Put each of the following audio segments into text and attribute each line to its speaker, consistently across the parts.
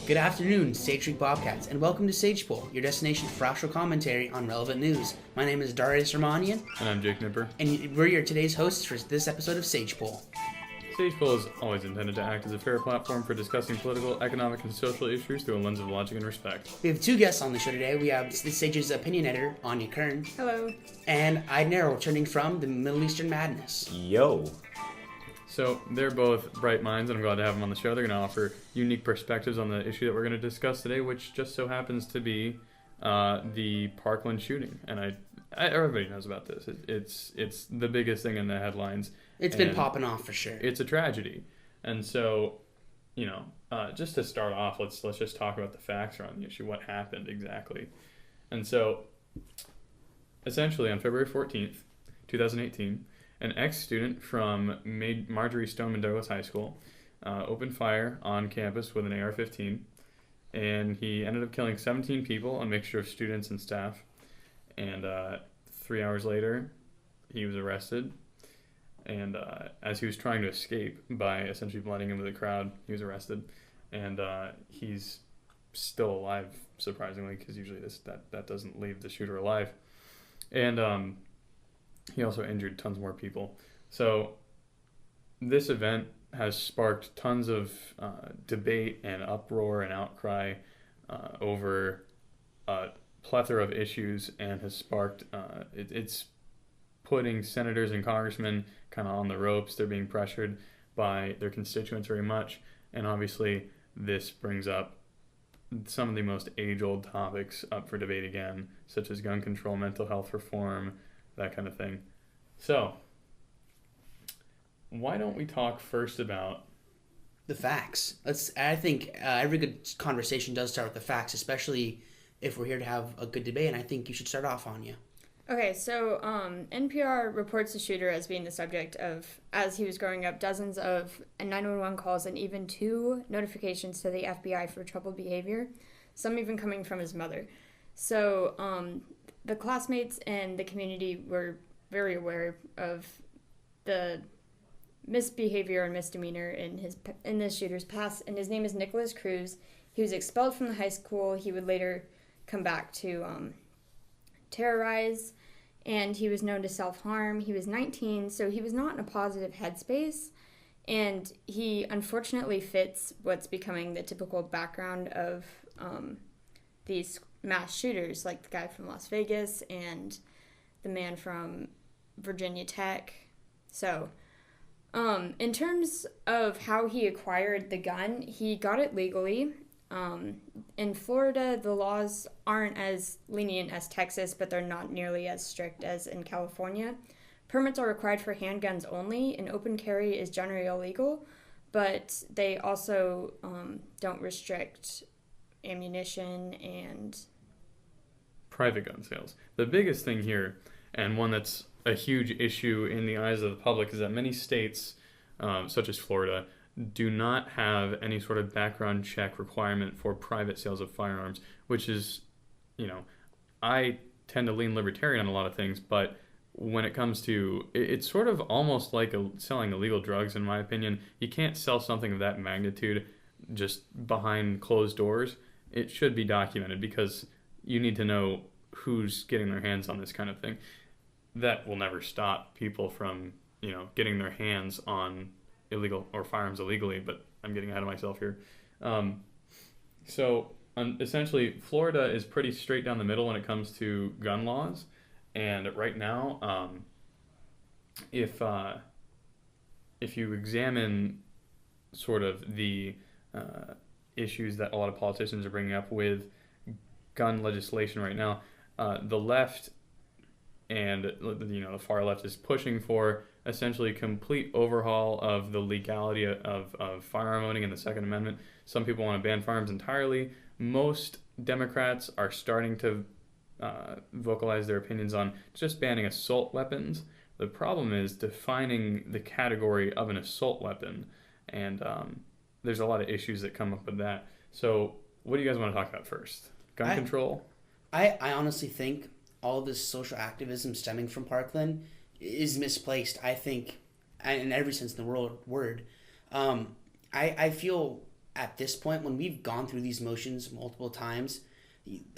Speaker 1: Good afternoon, Sage Street Bobcats, and welcome to SagePOL, your destination for actual commentary on relevant news. My name is Darius Rahmanian.
Speaker 2: And I'm Jake Nipper.
Speaker 1: And we're your today's hosts for this episode of SagePOL.
Speaker 2: SagePOL is always intended to act as a fair platform for discussing political, economic, and social issues through a lens of logic and respect.
Speaker 1: We have two guests on the show today. We have the Sage's opinion editor, Aine Kern.
Speaker 3: Hello.
Speaker 1: And Aydin Erol, returning from the Middle Eastern Madness.
Speaker 4: Yo.
Speaker 2: So they're both bright minds, and I'm glad to have them on the show. They're going to offer unique perspectives on the issue that we're going to discuss today, which just so happens to be the Parkland shooting. And everybody knows about this. It's the biggest thing in the headlines.
Speaker 1: It's been popping off for sure.
Speaker 2: It's a tragedy. And so, just to start off, let's just talk about the facts around the issue, what happened exactly. And so, essentially, on February 14th, 2018, an ex-student from Marjorie Stoneman Douglas High School opened fire on campus with an AR-15, and he ended up killing 17 people, a mixture of students and staff. And 3 hours later, he was arrested. And as he was trying to escape by essentially blending into the crowd, he was arrested. And he's still alive, surprisingly, because usually that doesn't leave the shooter alive. And he also injured tons more people. So this event has sparked tons of debate and uproar and outcry over a plethora of issues, and has sparked it's putting senators and congressmen kind of on the ropes. They're being pressured by their constituents very much. And obviously this brings up some of the most age-old topics up for debate again, such as gun control, mental health reform, that kind of thing. So, why don't we talk first about
Speaker 1: the facts? I think every good conversation does start with the facts, especially if we're here to have a good debate, and I think you should start off, Anya.
Speaker 3: Okay, so NPR reports the shooter as being the subject of, as he was growing up, dozens of 911 calls and even 2 notifications to the FBI for troubled behavior, some even coming from his mother. So the classmates and the community were very aware of the misbehavior and misdemeanor in this shooter's past, and his name is Nicholas Cruz. He was expelled from the high school. He would later come back to terrorize, and he was known to self-harm. He was 19, so he was not in a positive headspace, and he unfortunately fits what's becoming the typical background of these mass shooters, like the guy from Las Vegas and the man from Virginia Tech. So, in terms of how he acquired the gun, he got it legally. In Florida, the laws aren't as lenient as Texas, but they're not nearly as strict as in California. Permits are required for handguns only, and open carry is generally illegal, but they also don't restrict ammunition and
Speaker 2: private gun sales. The biggest thing here, and one that's a huge issue in the eyes of the public, is that many states, such as Florida, do not have any sort of background check requirement for private sales of firearms, which is, I tend to lean libertarian on a lot of things, but when it comes to, it's sort of almost like selling illegal drugs, in my opinion. You can't sell something of that magnitude just behind closed doors. It should be documented, because you need to know who's getting their hands on this kind of thing. That will never stop people from, getting their hands on illegal or firearms illegally, but I'm getting ahead of myself here. Essentially, Florida is pretty straight down the middle when it comes to gun laws, and right now, if you examine sort of the issues that a lot of politicians are bringing up with gun legislation right now, the left and the far left is pushing for essentially complete overhaul of the legality of firearm owning in the Second Amendment. Some people want to ban firearms entirely. Most Democrats are starting to vocalize their opinions on just banning assault weapons. The problem is defining the category of an assault weapon, and there's a lot of issues that come up with that. So what do you guys want to talk about first? Gun control?
Speaker 1: I honestly think all this social activism stemming from Parkland is misplaced, I think, in every sense in the word. I feel at this point, when we've gone through these motions multiple times,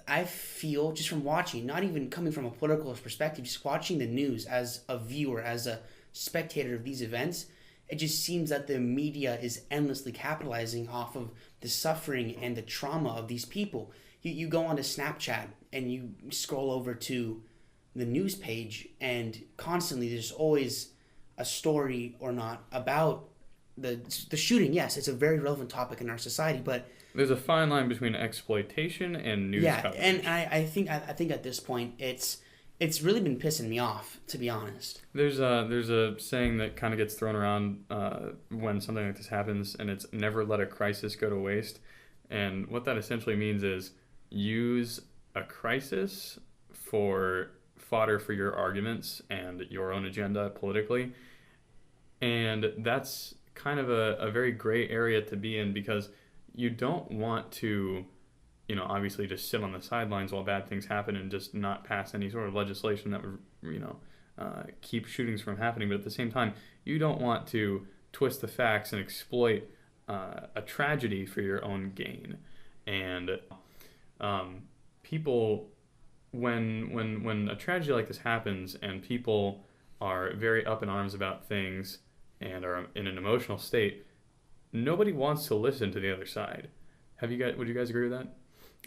Speaker 1: I feel just from watching, not even coming from a political perspective, just watching the news as a viewer, as a spectator of these events, it just seems that the media is endlessly capitalizing off of the suffering and the trauma of these people. You go onto Snapchat and you scroll over to the news page, and constantly there's always a story or not about the shooting. Yes, it's a very relevant topic in our society, but
Speaker 2: there's a fine line between exploitation and news coverage.
Speaker 1: And I think at this point it's really been pissing me off, to be honest.
Speaker 2: There's a saying that kind of gets thrown around when something like this happens, and it's never let a crisis go to waste. And what that essentially means is use a crisis for fodder for your arguments and your own agenda politically. And that's kind of a very gray area to be in, because you don't want to, obviously just sit on the sidelines while bad things happen and just not pass any sort of legislation that would, keep shootings from happening. But at the same time, you don't want to twist the facts and exploit a tragedy for your own gain. And people, when a tragedy like this happens and people are very up in arms about things and are in an emotional state, nobody wants to listen to the other side. Would you guys agree with that?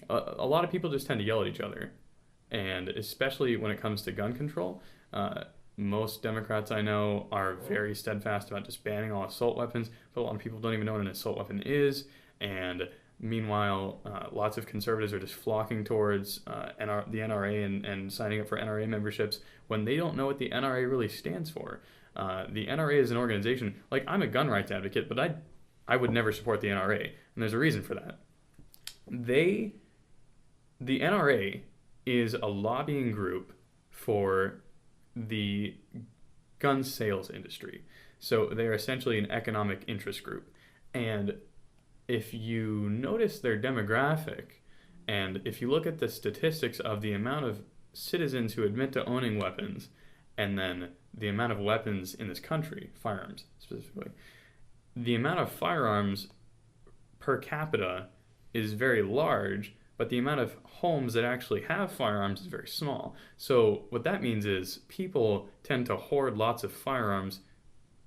Speaker 2: A lot of people just tend to yell at each other, and especially when it comes to gun control, most Democrats I know are very steadfast about just banning all assault weapons, but a lot of people don't even know what an assault weapon is, and meanwhile, lots of conservatives are just flocking towards the NRA and signing up for NRA memberships when they don't know what the NRA really stands for. The NRA is an organization, like, I'm a gun rights advocate, but I would never support the NRA, and there's a reason for that. The NRA is a lobbying group for the gun sales industry. So they're essentially an economic interest group. And if you notice their demographic, and if you look at the statistics of the amount of citizens who admit to owning weapons, and then the amount of weapons in this country, firearms specifically, the amount of firearms per capita is very large, but the amount of homes that actually have firearms is very small. So what that means is people tend to hoard lots of firearms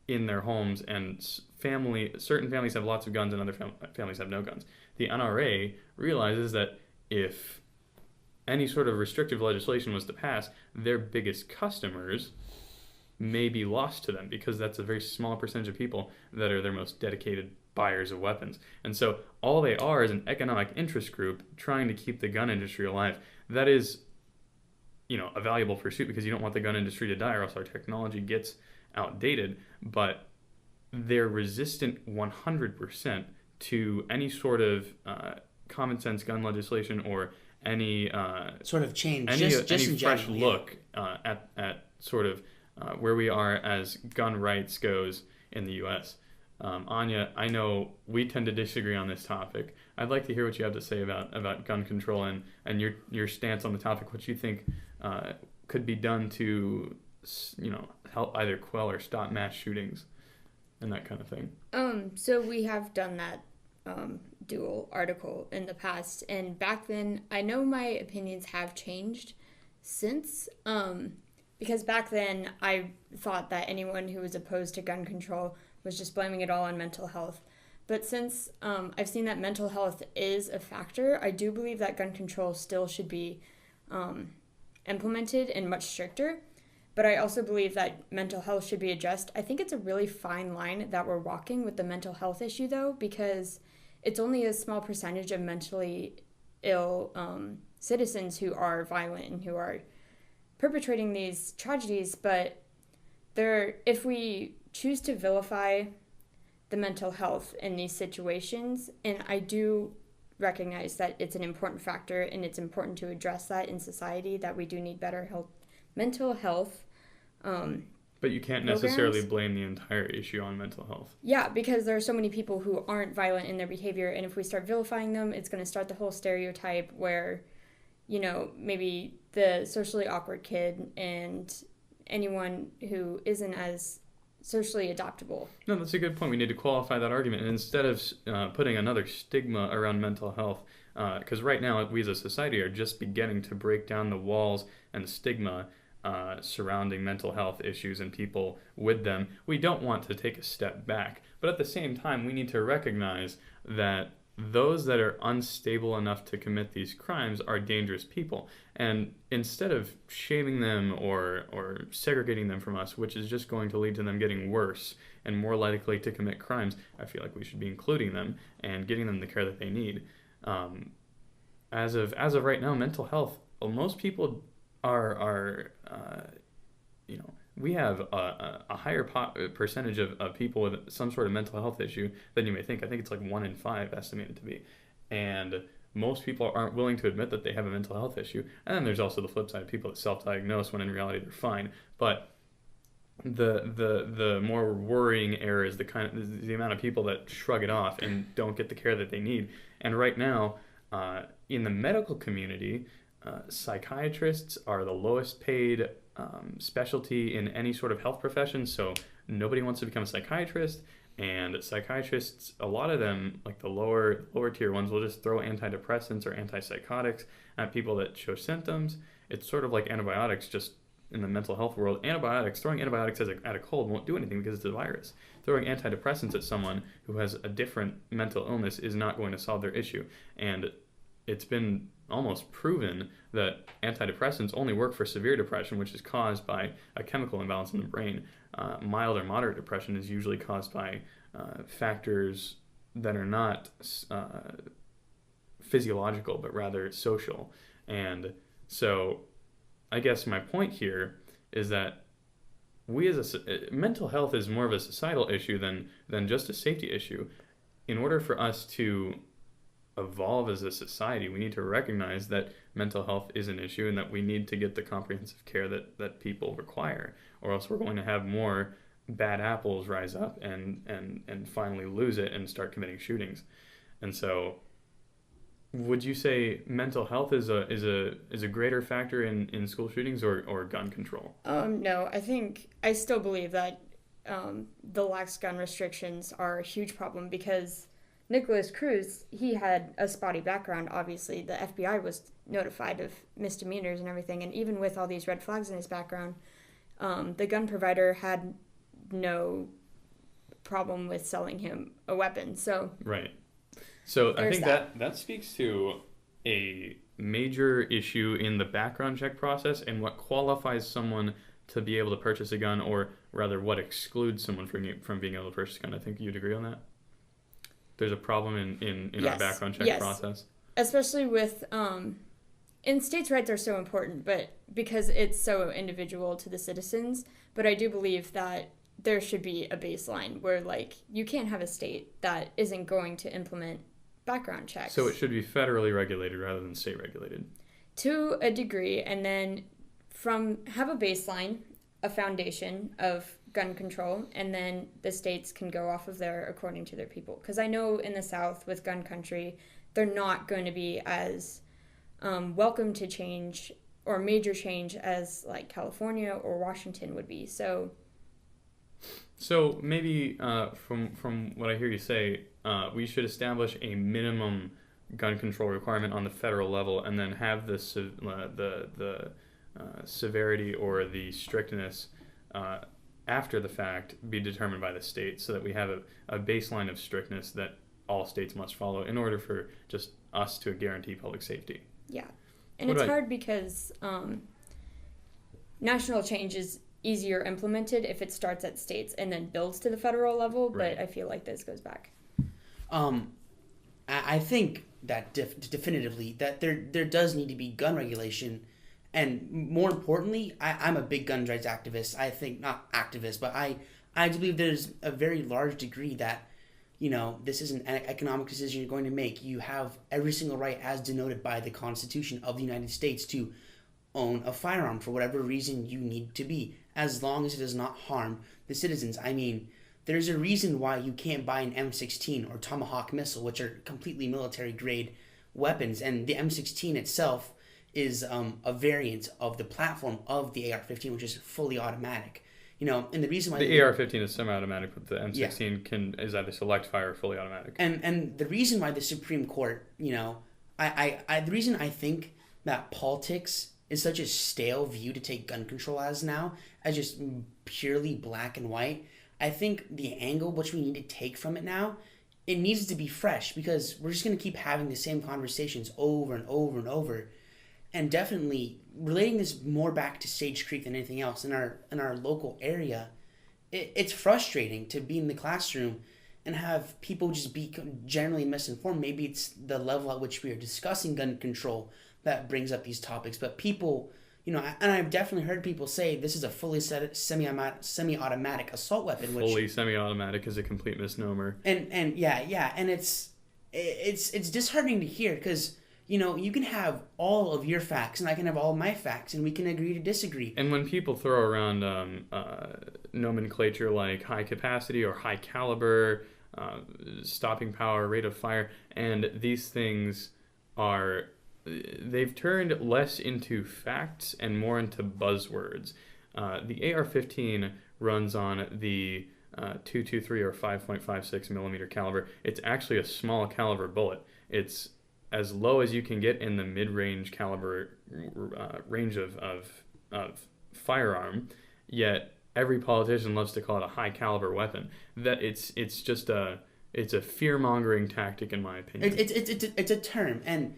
Speaker 2: in their homes, and certain families have lots of guns and other families have no guns. The NRA realizes that if any sort of restrictive legislation was to pass, their biggest customers may be lost to them, because that's a very small percentage of people that are their most dedicated buyers of weapons. And so all they are is an economic interest group trying to keep the gun industry alive. That is, a valuable pursuit, because you don't want the gun industry to die, or else our technology gets outdated. But they're resistant 100% to any sort of common sense gun legislation or any
Speaker 1: sort of change,
Speaker 2: any
Speaker 1: just
Speaker 2: fresh
Speaker 1: general,
Speaker 2: look at sort of where we are as gun rights goes in the U.S. Anya, I know we tend to disagree on this topic. I'd like to hear what you have to say about gun control and your stance on the topic, what you think could be done to, help either quell or stop mass shootings and that kind of thing.
Speaker 3: So we have done that dual article in the past, and back then, I know my opinions have changed since, because back then I thought that anyone who was opposed to gun control was just blaming it all on mental health. But since I've seen that mental health is a factor, I do believe that gun control still should be implemented and much stricter. But I also believe that mental health should be addressed. I think it's a really fine line that we're walking with the mental health issue, though, because it's only a small percentage of mentally ill citizens who are violent and who are perpetrating these tragedies. But if we choose to vilify the mental health in these situations, and I do recognize that it's an important factor and it's important to address that in society, that we do need better mental health
Speaker 2: but you can't necessarily blame the entire issue on mental health.
Speaker 3: Yeah, because there are so many people who aren't violent in their behavior, and if we start vilifying them, it's going to start the whole stereotype where, maybe the socially awkward kid and anyone who isn't as socially adoptable.
Speaker 2: No, that's a good point. We need to qualify that argument. And instead of putting another stigma around mental health, because right now we as a society are just beginning to break down the walls and the stigma surrounding mental health issues and people with them, we don't want to take a step back. But at the same time, we need to recognize that those that are unstable enough to commit these crimes are dangerous people. And instead of shaming them or segregating them from us, which is just going to lead to them getting worse and more likely to commit crimes, I feel like we should be including them and getting them the care that they need. As of right now, mental health, most people are we have a higher percentage of people with some sort of mental health issue than you may think. I think it's like 1 in 5 estimated to be. And most people aren't willing to admit that they have a mental health issue. And then there's also the flip side of people that self-diagnose when in reality they're fine. But the more worrying area is the amount of people that shrug it off and don't get the care that they need. And right now, in the medical community, psychiatrists are the lowest paid specialty in any sort of health profession, so nobody wants to become a psychiatrist. And psychiatrists, a lot of them, like the lower tier ones, will just throw antidepressants or antipsychotics at people that show symptoms. It's sort of like antibiotics, just in the mental health world. Throwing antibiotics at a cold won't do anything because it's a virus. Throwing antidepressants at someone who has a different mental illness is not going to solve their issue. And it's been almost proven that antidepressants only work for severe depression, which is caused by a chemical imbalance in the brain. Mild or moderate depression is usually caused by factors that are not physiological, but rather social. And so I guess my point here is that mental health is more of a societal issue than just a safety issue. In order for us to evolve as a society, we need to recognize that mental health is an issue and that we need to get the comprehensive care that people require, or else we're going to have more bad apples rise up and finally lose it and start committing shootings. And so would you say mental health is a greater factor in school shootings or gun control?
Speaker 3: No, I still believe that the lax gun restrictions are a huge problem, because Nicholas Cruz, he had a spotty background, obviously. The FBI was notified of misdemeanors and everything, and even with all these red flags in his background, the gun provider had no problem with selling him a weapon. So
Speaker 2: right. So I think that speaks to a major issue in the background check process and what qualifies someone to be able to purchase a gun, or rather what excludes someone from being able to purchase a gun. I think you'd agree on that? There's a problem in
Speaker 3: yes.
Speaker 2: our background check process.
Speaker 3: Especially with, and states' rights are so important, but because it's so individual to the citizens. But I do believe that there should be a baseline where, like, you can't have a state that isn't going to implement background checks.
Speaker 2: So it should be federally regulated rather than state regulated.
Speaker 3: To a degree, and then have a baseline, a foundation of gun control, and then the states can go off of there according to their people. Because I know in the South, with gun country, they're not going to be as welcome to change or major change as like California or Washington would be. So
Speaker 2: maybe from what I hear you say, we should establish a minimum gun control requirement on the federal level, and then have the severity or the strictness after the fact be determined by the state, so that we have a baseline of strictness that all states must follow in order for just us to guarantee public safety.
Speaker 3: Yeah. And it's hard because national change is easier implemented if it starts at states and then builds to the federal level, but I feel like this goes back.
Speaker 1: I think that definitively that there does need to be gun regulation. And more importantly, I'm a big gun rights activist. I think, not activist, but I do believe there's a very large degree that, this is an economic decision you're going to make. You have every single right as denoted by the Constitution of the United States to own a firearm for whatever reason you need to be, as long as it does not harm the citizens. I mean, there's a reason why you can't buy an M16 or Tomahawk missile, which are completely military-grade weapons, and the M16 itself is a variant of the platform of the AR-15, which is fully automatic. And the reason why
Speaker 2: the AR-15 is semi-automatic, but the M16 is either select fire or fully automatic.
Speaker 1: And the reason why the Supreme Court, the reason I think that politics is such a stale view to take gun control as now, as just purely black and white. I think the angle which we need to take from it now, it needs to be fresh, because we're just going to keep having the same conversations over and over and over. And definitely relating this more back to Sage Creek than anything else in our local area, it's frustrating to be in the classroom and have people just be generally misinformed. Maybe it's the level at which we are discussing gun control that brings up these topics, but people, and I've definitely heard people say this is a fully semi-automatic assault weapon.
Speaker 2: Fully semi-automatic is a complete misnomer.
Speaker 1: And it's disheartening to hear, because you can have all of your facts and I can have all of my facts and we can agree to disagree.
Speaker 2: And when people throw around nomenclature like high capacity or high caliber, stopping power, rate of fire, and these things they've turned less into facts and more into buzzwords. The AR-15 runs on the .223 or 5.56 millimeter caliber. It's actually a small caliber bullet. It's as low as you can get in the mid-range caliber range of firearm, yet every politician loves to call it a high caliber weapon. That it's a fear-mongering tactic, in my opinion.
Speaker 1: It's a term, and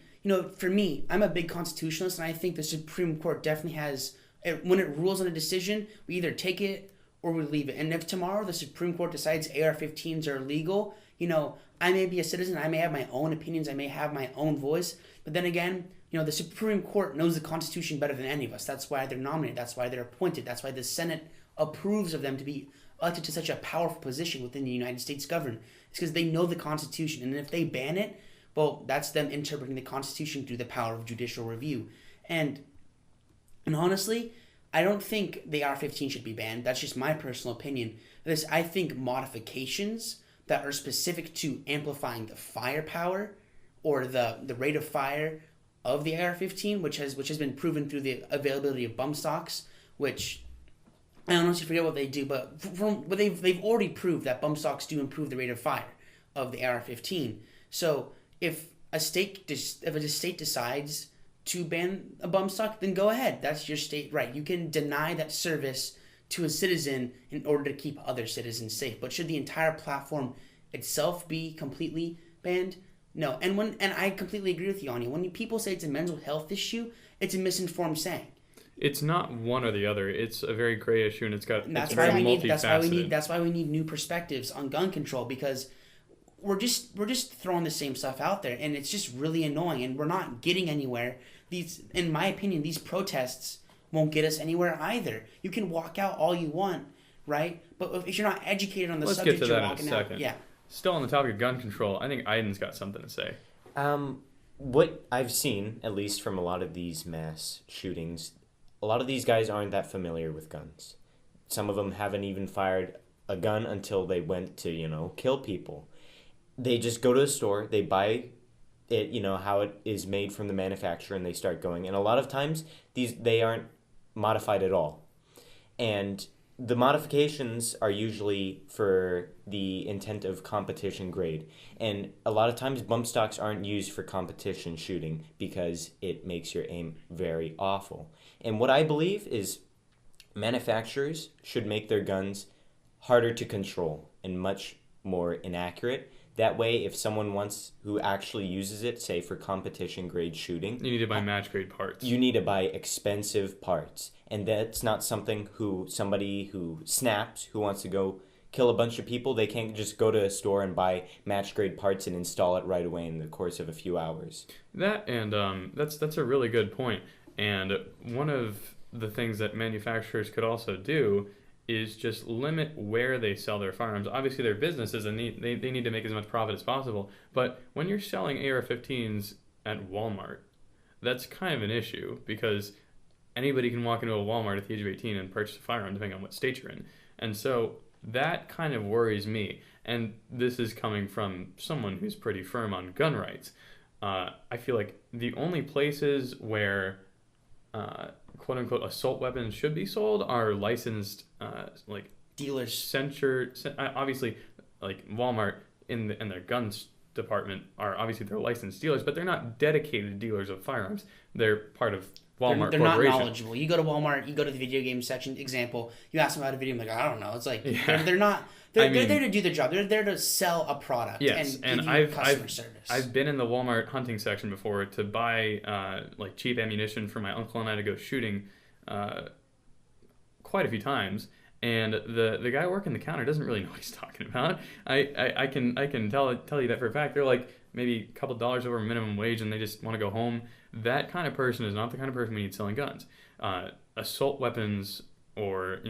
Speaker 1: for me, I'm a big constitutionalist, and I think the Supreme Court definitely has, when it rules on a decision, we either take it or we leave it. And if tomorrow the Supreme Court decides AR-15s are illegal, I may be a citizen, I may have my own opinions, I may have my own voice, but then again, the Supreme Court knows the Constitution better than any of us. That's why they're nominated, that's why they're appointed, that's why the Senate approves of them to be elected to such a powerful position within the United States government. It's because they know the Constitution, and if they ban it, well, that's them interpreting the Constitution through the power of judicial review. And honestly, I don't think the AR-15 should be banned. That's just my personal opinion. I think modifications that are specific to amplifying the firepower or the rate of fire of the AR-15, which has been proven through the availability of bump stocks, which I honestly forget what they do, but they've already proved that bump stocks do improve the rate of fire of the AR-15. So if a state decides to ban a bump stock, then go ahead. That's your state right. You can deny that service to a citizen in order to keep other citizens safe. But should the entire platform itself be completely banned? No. And I completely agree with you, Aine. When people say it's a mental health issue, it's a misinformed saying.
Speaker 2: It's not one or the other. It's a very gray issue, and it's
Speaker 1: That's
Speaker 2: very
Speaker 1: multifaceted. That's why we need new perspectives on gun control, because we're just throwing the same stuff out there, and it's just really annoying, and we're not getting anywhere. In my opinion, these protests won't get us anywhere either. You can walk out all you want, right? But if you're not educated on the subject, you're walking out. Let's get to that in a second.
Speaker 2: Yeah. Still on the topic of gun control, I think Aydin's got something to say.
Speaker 4: What I've seen, at least from a lot of these mass shootings, a lot of these guys aren't that familiar with guns. Some of them haven't even fired a gun until they went to, kill people. They just go to a store, they buy it, how it is made from the manufacturer, and they start going. And a lot of times, they aren't modified at all. And the modifications are usually for the intent of competition grade. And a lot of times, bump stocks aren't used for competition shooting because it makes your aim very awful. And what I believe is manufacturers should make their guns harder to control and much more inaccurate. That way, if someone who actually uses it, say for competition grade shooting,
Speaker 2: you need to buy match grade parts.
Speaker 4: You need to buy expensive parts. And that's not something somebody who snaps, who wants to go kill a bunch of people, they can't just go to a store and buy match grade parts and install it right away in the course of a few hours.
Speaker 2: That's a really good point. And one of the things that manufacturers could also do is just limit where they sell their firearms. Obviously, their businesses, and they need to make as much profit as possible. But when you're selling AR-15s at Walmart, that's kind of an issue, because anybody can walk into a Walmart at the age of 18 and purchase a firearm, depending on what state you're in. And so that kind of worries me. And this is coming from someone who's pretty firm on gun rights. I feel like the only places where quote unquote assault weapons should be sold are licensed
Speaker 1: Dealers.
Speaker 2: Obviously, like Walmart in their guns department are obviously they're licensed dealers, but they're not dedicated dealers of firearms. They're part of Walmart
Speaker 1: They're not
Speaker 2: Corporation.
Speaker 1: knowledgeable. You go to Walmart, you go to the video game section, example, you ask them about a video, I'm like, I don't know. It's like, they're not, they're there to do their job. They're there to sell a product
Speaker 2: Yes,
Speaker 1: and give you customer service.
Speaker 2: I've been in the Walmart hunting section before to buy like cheap ammunition for my uncle and I to go shooting quite a few times. And the guy working the counter doesn't really know what he's talking about. I can tell you that for a fact. They're like maybe a couple dollars over minimum wage, and they just want to go home. That kind of person is not the kind of person we need selling guns. Assault weapons or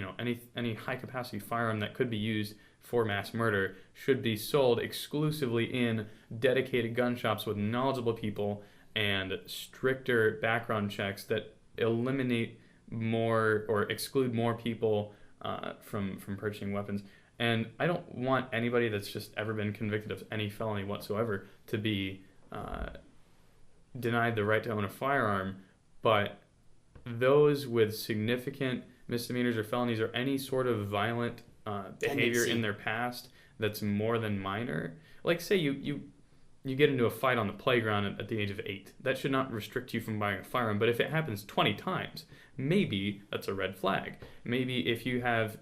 Speaker 2: any high capacity firearm that could be used for mass murder should be sold exclusively in dedicated gun shops with knowledgeable people and stricter background checks that eliminate more or exclude more people from purchasing weapons. And I don't want anybody that's just ever been convicted of any felony whatsoever to be denied the right to own a firearm, but those with significant misdemeanors or felonies or any sort of violent behavior in their past that's more than minor, like say you get into a fight on the playground at the age of 8, that should not restrict you from buying a firearm. But if it happens 20 times, maybe that's a red flag. Maybe if you have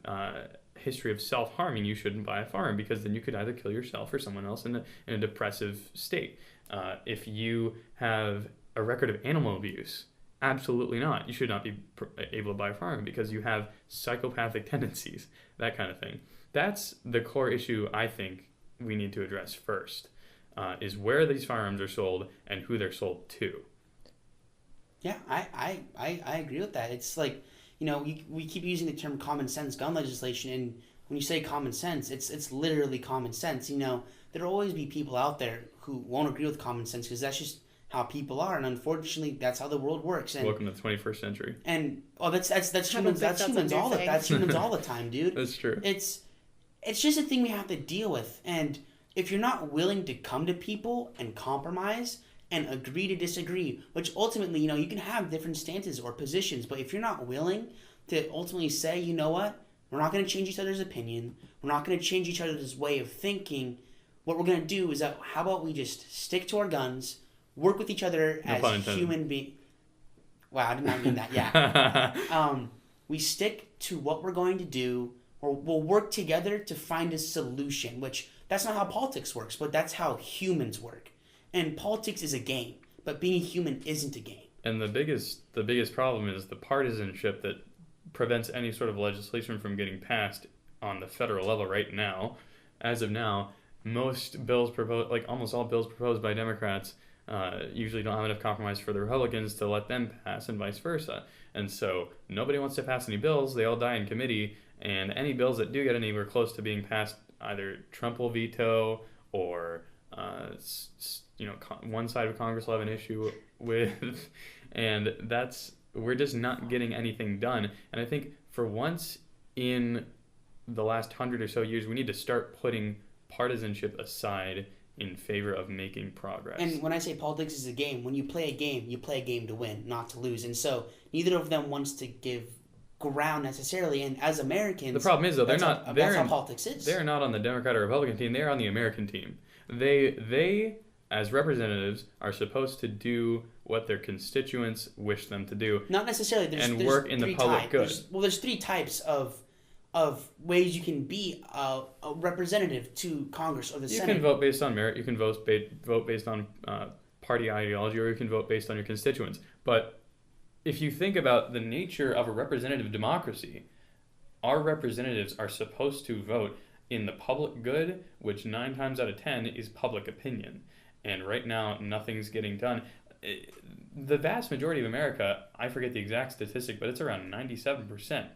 Speaker 2: history of self-harming, you shouldn't buy a firearm, because then you could either kill yourself or someone else in a depressive state. If you have a record of animal abuse, absolutely not. You should not be able to buy a firearm because you have psychopathic tendencies, that kind of thing. That's the core issue I think we need to address first, is where these firearms are sold and who they're sold to.
Speaker 1: Yeah, I agree with that. It's like, we keep using the term common sense gun legislation, and when you say common sense, it's literally common sense. There'll always be people out there who won't agree with common sense because that's just how people are, and unfortunately, that's how the world works. And
Speaker 2: welcome to the 21st century.
Speaker 1: And that's humans. That's humans all the time, dude.
Speaker 2: That's true.
Speaker 1: It's just a thing we have to deal with, and if you're not willing to come to people and compromise and agree to disagree, which ultimately, you can have different stances or positions, but if you're not willing to ultimately say, you know what, we're not going to change each other's opinion, we're not going to change each other's way of thinking, what we're going to do is that, how about we just stick to our guns, work with each other as human beings. Wow, I did not mean that, yeah. We stick to what we're going to do, or we'll work together to find a solution, which that's not how politics works, but that's how humans work. And politics is a game, but being human isn't a game.
Speaker 2: And the biggest problem is the partisanship that prevents any sort of legislation from getting passed on the federal level right now. As of now, most bills proposed, like almost all bills proposed by Democrats, usually don't have enough compromise for the Republicans to let them pass, and vice versa. And so nobody wants to pass any bills. They all die in committee. And any bills that do get anywhere close to being passed, either Trump will veto or one side of Congress will have an issue with, and we're just not getting anything done. And I think for once in the last 100 or so years, we need to start putting partisanship aside in favor of making progress.
Speaker 1: And when I say politics is a game, when you play a game to win, not to lose. And so neither of them wants to give ground necessarily. And as Americans,
Speaker 2: the problem is though, that's
Speaker 1: how politics is.
Speaker 2: They're not on the Democrat or Republican team. They're on the American team. They as representatives are supposed to do what their constituents wish them to do.
Speaker 1: Not necessarily. There's
Speaker 2: work in the public good.
Speaker 1: There's 3 types of ways you can be a representative to Congress or the Senate.
Speaker 2: You can vote based on merit. You can vote based on party ideology, or you can vote based on your constituents. But if you think about the nature of a representative democracy, our representatives are supposed to vote in the public good, which 9 times out of 10 is public opinion. And right now, nothing's getting done. The vast majority of America, I forget the exact statistic, but it's around 97%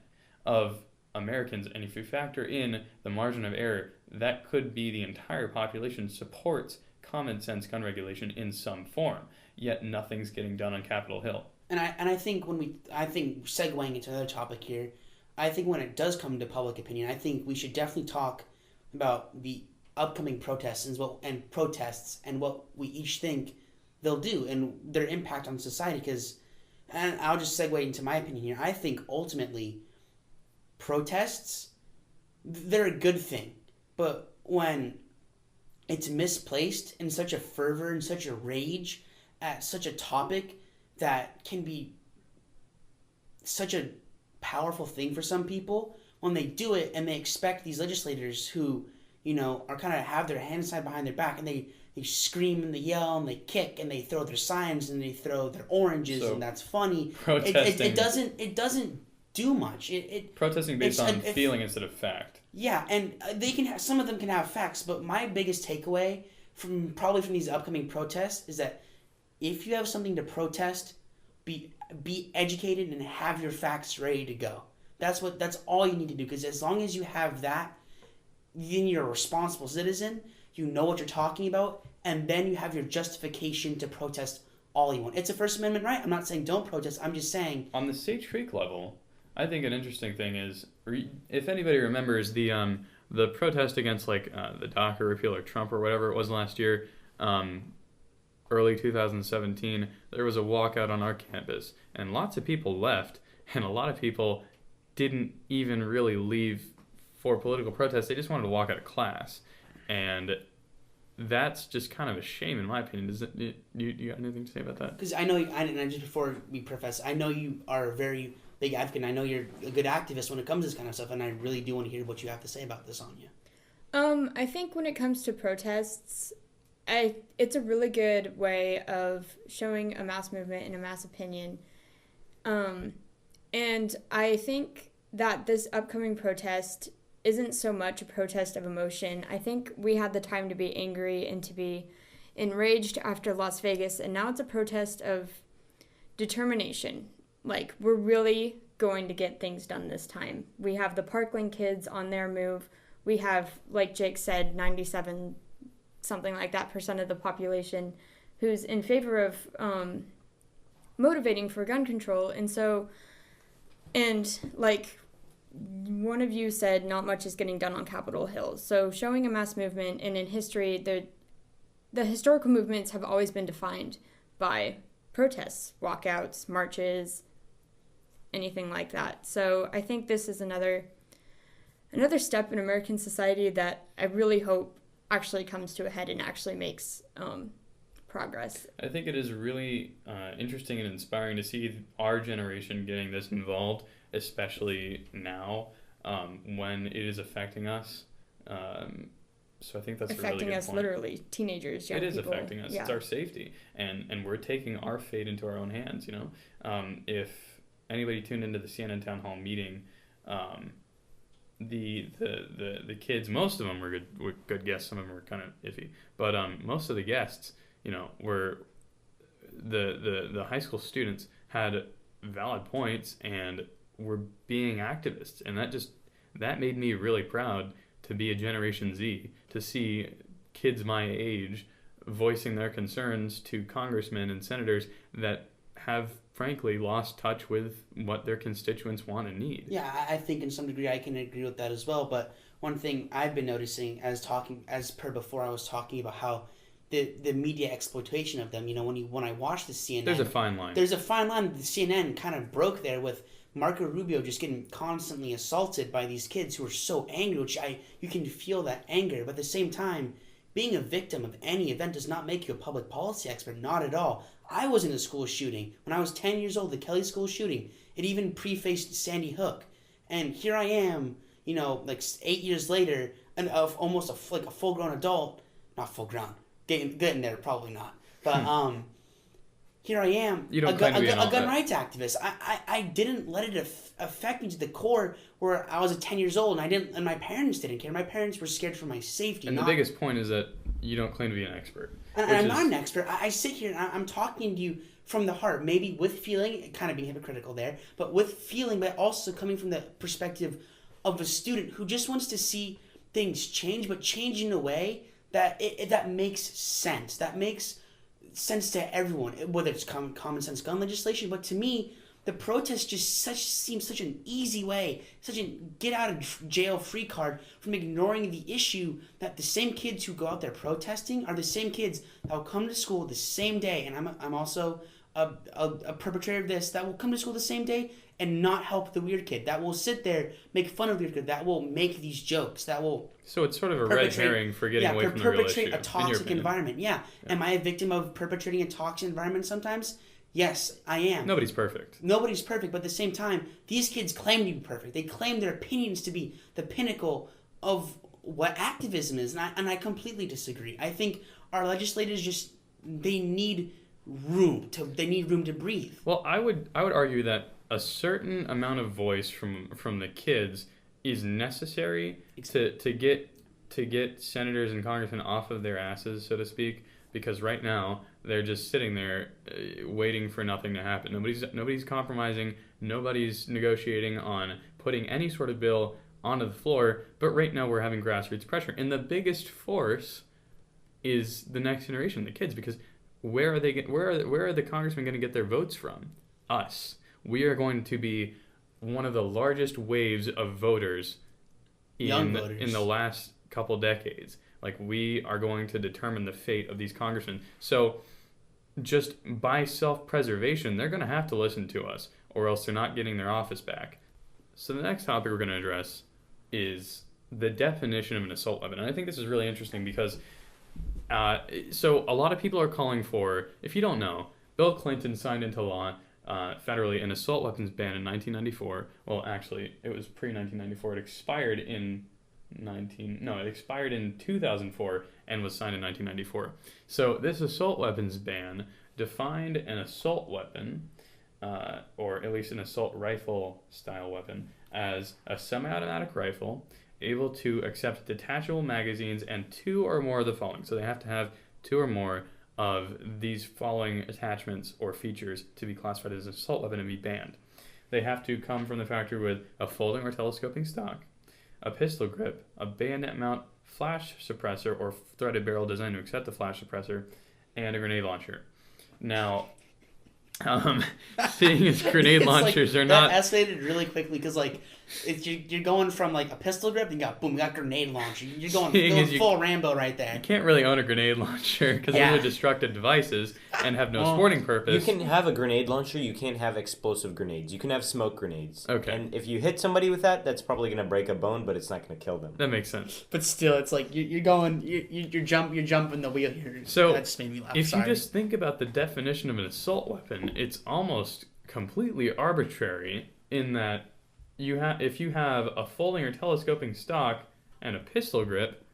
Speaker 2: of Americans, and if you factor in the margin of error, that could be the entire population supports common sense gun regulation in some form. Yet nothing's getting done on Capitol Hill.
Speaker 1: And I think segueing into another topic here, I think when it does come to public opinion, I think we should definitely talk about the upcoming protests and what we each think they'll do and their impact on society. Because and I'll just segue into my opinion here. I think ultimately protests, they're a good thing. But when it's misplaced in such a fervor and such a rage at such a topic that can be such a powerful thing for some people, when they do it and they expect these legislators who, are kind of have their hands tied behind their back, and they scream and they yell and they kick and they throw their signs and they throw their oranges, and that's funny.
Speaker 2: Protesting.
Speaker 1: It doesn't do much.
Speaker 2: Protesting based on feeling instead of fact.
Speaker 1: Yeah, and they can have, some of them can have facts, but my biggest takeaway from these upcoming protests is that if you have something to protest, be educated and have your facts ready to go. That's all you need to do, because as long as you have that, then you're a responsible citizen. You know what you're talking about, and then you have your justification to protest all you want. It's a First Amendment right. I'm not saying don't protest. I'm just saying
Speaker 2: on the Sage Creek level, I think an interesting thing is, if anybody remembers the protest against the DACA repeal or Trump or whatever it was last year, early 2017, there was a walkout on our campus, and lots of people left, and a lot of people didn't even really leave for political protest. They just wanted to walk out of class, and that's just kind of a shame, in my opinion. Does it? You got anything to say about that?
Speaker 1: Because I know, and just before we preface, I know you are a very big advocate, and I know you're a good activist when it comes to this kind of stuff, and I really do want to hear what you have to say about this, Anya.
Speaker 3: I think when it comes to protests, it's a really good way of showing a mass movement and a mass opinion. And I think that this upcoming protest isn't so much a protest of emotion. I think we had the time to be angry and to be enraged after Las Vegas, and now it's a protest of determination. Like, we're really going to get things done this time. We have the Parkland kids on their move. We have, like Jake said, 97 something like that % of the population who's in favor of motivating for gun control. And like one of you said, not much is getting done on Capitol Hill. So showing a mass movement, and in history, the historical movements have always been defined by protests, walkouts, marches, anything like that. So I think this is another step in American society that I really hope actually comes to a head and actually makes progress.
Speaker 2: I think it is really interesting and inspiring to see our generation getting this involved, especially now when it is affecting us. So I think that's
Speaker 3: affecting
Speaker 2: a really good
Speaker 3: us,
Speaker 2: point.
Speaker 3: literally teenagers, young
Speaker 2: people. It is
Speaker 3: people.
Speaker 2: affecting us. Yeah. It's our safety, and we're taking our fate into our own hands. If anybody tuned into the CNN town hall meeting, the kids, most of them were good guests. Some of them were kind of iffy, but most of the guests, were the high school students had valid points and were being activists, and that made me really proud to be a Generation Z, to see kids my age voicing their concerns to congressmen and senators that have frankly lost touch with what their constituents want and need.
Speaker 1: Yeah, I think in some degree I can agree with that as well. But one thing I've been noticing as per before, I was talking about how the media exploitation of them. When I watch the CNN,
Speaker 2: there's a fine line.
Speaker 1: There's a fine line that the CNN kind of broke there with Marco Rubio just getting constantly assaulted by these kids who are so angry. You can feel that anger, but at the same time, being a victim of any event does not make you a public policy expert. Not at all. I was in a school shooting when I was 10 years old, the Kelly school shooting. It even prefaced Sandy Hook. And here I am, 8 years later, and of almost a full-grown adult. Not full-grown. Getting there, probably not. But here I am, a gun rights activist. I didn't let it affect me to the core where I was 10 years old, and my parents didn't care. My parents were scared for my safety.
Speaker 2: And the biggest point is that you don't claim to be an expert.
Speaker 1: And I'm not an expert. I sit here and I'm talking to you from the heart, maybe with feeling, kind of being hypocritical there, but with feeling, but also coming from the perspective of a student who just wants to see things change, but change in a way that that makes sense. That makes sense to everyone, whether it's common sense gun legislation. But to me, the protest just seems such an easy way, such a get out of jail free card from ignoring the issue that the same kids who go out there protesting are the same kids that will come to school the same day. And I'm also a perpetrator of this that will come to school the same day and not help the weird kid, that will sit there, make fun of the weird kid, that will make these jokes, that will...
Speaker 2: So it's sort of a red herring for getting away from the real issue.
Speaker 1: Perpetrate a toxic environment. Yeah. Am I a victim of perpetrating a toxic environment sometimes? Yes, I am.
Speaker 2: Nobody's perfect.
Speaker 1: Nobody's perfect, but at the same time, these kids claim to be perfect. They claim their opinions to be the pinnacle of what activism is, and I completely disagree. I think our legislators they need room to breathe.
Speaker 2: Well, I would argue that a certain amount of voice from the kids is necessary to get senators and congressmen off of their asses, so to speak, because right now they're just sitting there waiting for nothing to happen. Nobody's compromising, nobody's negotiating on putting any sort of bill onto the floor, but right now we're having grassroots pressure. And the biggest force is the next generation, the kids, because where are the congressmen going to get their votes from? Us. We are going to be one of the largest waves of voters in the last couple decades. Like, we are going to determine the fate of these congressmen. So just by self-preservation, they're going to have to listen to us, or else they're not getting their office back. So the next topic we're going to address is the definition of an assault weapon. And I think this is really interesting because so a lot of people are calling for, if you don't know, Bill Clinton signed into law federally an assault weapons ban in 1994. Well, actually, it was pre-1994. It expired in 2004 and was signed in 1994. So this assault weapons ban defined an assault weapon, or at least an assault rifle style weapon, as a semi-automatic rifle able to accept detachable magazines and 2 or more of the following. So they have to have 2 or more of these following attachments or features to be classified as an assault weapon and be banned. They have to come from the factory with a folding or telescoping stock, a pistol grip, a bayonet mount flash suppressor or threaded barrel designed to accept the flash suppressor, and a grenade launcher. Now, seeing as grenade launchers are not...
Speaker 1: That escalated really quickly because, like, you're going from, like, a pistol grip, and you got grenade launcher. You're going full Rambo right there.
Speaker 2: You can't really own a grenade launcher because those are destructive devices and have no sporting purpose.
Speaker 4: You can have a grenade launcher. You can't have explosive grenades. You can have smoke grenades.
Speaker 2: Okay.
Speaker 4: And if you hit somebody with that, that's probably going to break a bone, but it's not going to kill them.
Speaker 2: That makes sense.
Speaker 1: But still, it's like you're jumping the wheel here.
Speaker 2: So
Speaker 1: that just made me laugh.
Speaker 2: If you just think about the definition of an assault weapon, it's almost completely arbitrary in that if you have a folding or telescoping stock and a pistol grip,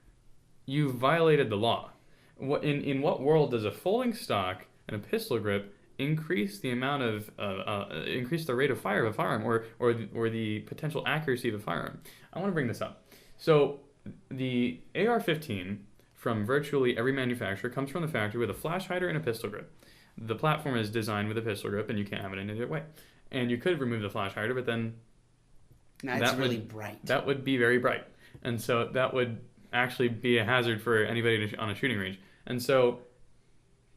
Speaker 2: you violated the law. In what world does a folding stock and a pistol grip increase the amount of increase the rate of fire of a firearm or the potential accuracy of a firearm? I want to bring this up. So the AR-15 from virtually every manufacturer comes from the factory with a flash hider and a pistol grip. The platform is designed with a pistol grip, and you can't have it any other way. And you could remove the flash hider, but then
Speaker 1: that's really bright.
Speaker 2: That would be very bright, and so that would actually be a hazard for anybody on a shooting range. And so,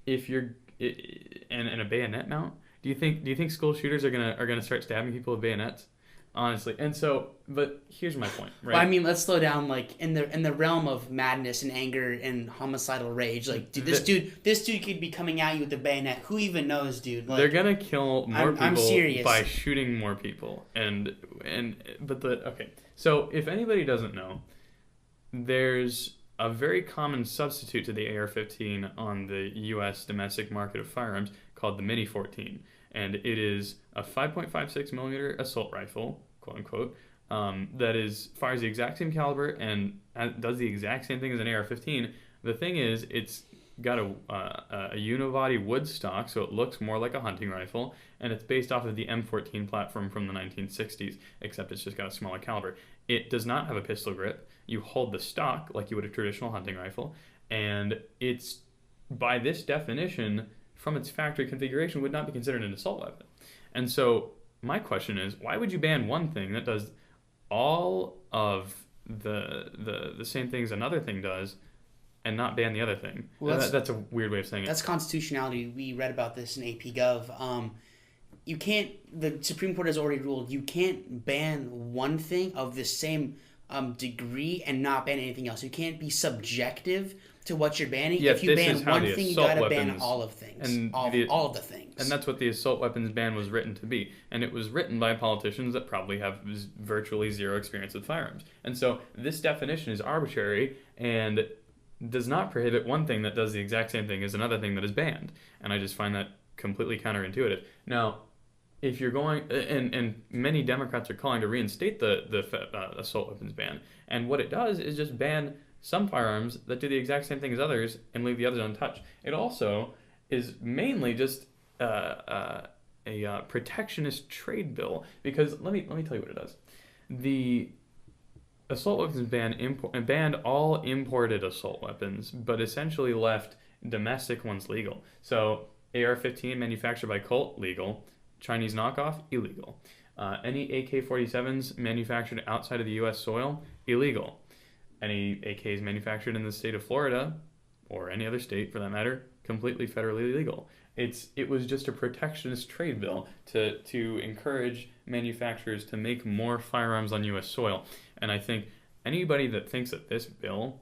Speaker 2: if you're and a bayonet mount, do you think school shooters are gonna start stabbing people with bayonets? Honestly, and so, but here's my point, right?
Speaker 1: Well, I mean, let's slow down. Like in the realm of madness and anger and homicidal rage, like dude, this dude could be coming at you with a bayonet. Who even knows, dude? Like,
Speaker 2: they're gonna kill more people
Speaker 1: serious.
Speaker 2: By shooting more people, okay. So if anybody doesn't know, there's a very common substitute to the AR-15 on the U.S. domestic market of firearms called the Mini 14. And it is a 5.56 millimeter assault rifle, quote unquote, that fires the exact same caliber and does the exact same thing as an AR-15. The thing is, it's got a unibody wood stock, so it looks more like a hunting rifle, and it's based off of the M14 platform from the 1960s, except it's just got a smaller caliber. It does not have a pistol grip. You hold the stock like you would a traditional hunting rifle, and it's, by this definition, from its factory configuration, would not be considered an assault weapon. And so my question is, why would you ban one thing that does all of the same things another thing does and not ban the other thing? Well, that's a weird way of saying it.
Speaker 1: That's constitutionality. We read about this in AP Gov. The Supreme Court has already ruled you can't ban one thing of the same degree and not ban anything else. You can't be subjective to what you're banning.
Speaker 2: Yeah,
Speaker 1: if you
Speaker 2: this
Speaker 1: ban
Speaker 2: is how
Speaker 1: one
Speaker 2: the
Speaker 1: thing, you
Speaker 2: assault
Speaker 1: gotta ban
Speaker 2: weapons
Speaker 1: all of things.
Speaker 2: and
Speaker 1: All of the things.
Speaker 2: And that's what the assault weapons ban was written to be. And it was written by politicians that probably have virtually zero experience with firearms. And so this definition is arbitrary and does not prohibit one thing that does the exact same thing as another thing that is banned. And I just find that completely counterintuitive. Now, if you're going, and many Democrats are calling to reinstate the assault weapons ban. And what it does is just ban some firearms that do the exact same thing as others and leave the others untouched. It also is mainly just a protectionist trade bill, because let me tell you what it does. The assault weapons ban banned all imported assault weapons, but essentially left domestic ones legal. So AR-15 manufactured by Colt, legal. Chinese knockoff, illegal. Any AK-47s manufactured outside of the U.S. soil, illegal. Any AKs manufactured in the state of Florida, or any other state for that matter, completely federally illegal. It was just a protectionist trade bill to encourage manufacturers to make more firearms on U.S. soil. And I think anybody that thinks that this bill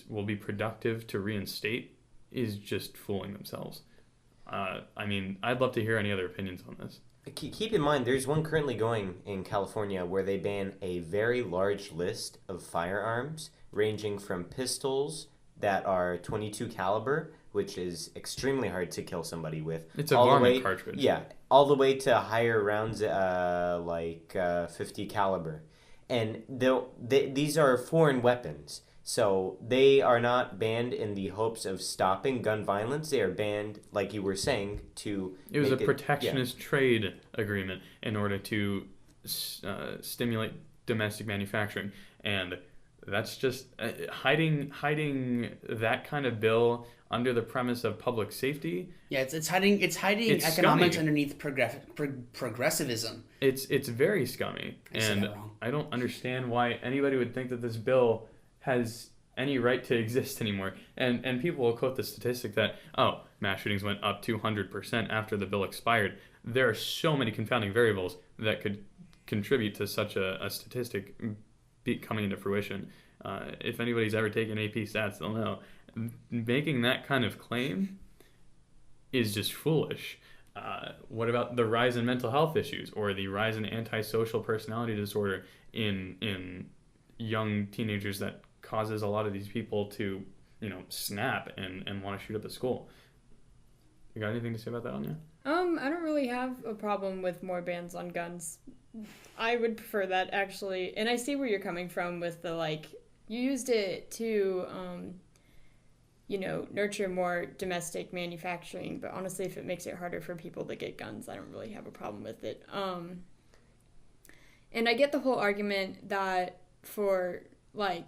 Speaker 2: will be productive to reinstate is just fooling themselves. I mean, I'd love to hear any other opinions on this.
Speaker 4: Keep in mind, there's one currently going in California where they ban a very large list of firearms, ranging from pistols that are .22 caliber, which is extremely hard to kill somebody with.
Speaker 2: It's a varmint cartridge.
Speaker 4: Yeah, all the way to higher rounds, like 50 caliber. And these are foreign weapons. So they are not banned in the hopes of stopping gun violence. They are banned, like you were saying, to...
Speaker 2: It was a protectionist trade agreement in order to stimulate domestic manufacturing. And that's just hiding that kind of bill under the premise of public safety.
Speaker 1: Yeah, it's hiding economics
Speaker 2: scummy.
Speaker 1: underneath progressivism.
Speaker 2: It's very scummy. And I don't understand why anybody would think that this bill has any right to exist anymore. And people will quote the statistic that, mass shootings went up 200% after the bill expired. There are so many confounding variables that could contribute to such a statistic coming into fruition. If anybody's ever taken AP stats, they'll know. Making that kind of claim is just foolish. What about the rise in mental health issues or the rise in antisocial personality disorder in young teenagers that causes a lot of these people to, snap and want to shoot up the school? You got anything to say about that, Anya?
Speaker 3: I don't really have a problem with more bans on guns. I would prefer that, actually. And I see where you're coming from with the, you used it to, nurture more domestic manufacturing. But honestly, if it makes it harder for people to get guns, I don't really have a problem with it. And I get the whole argument that for,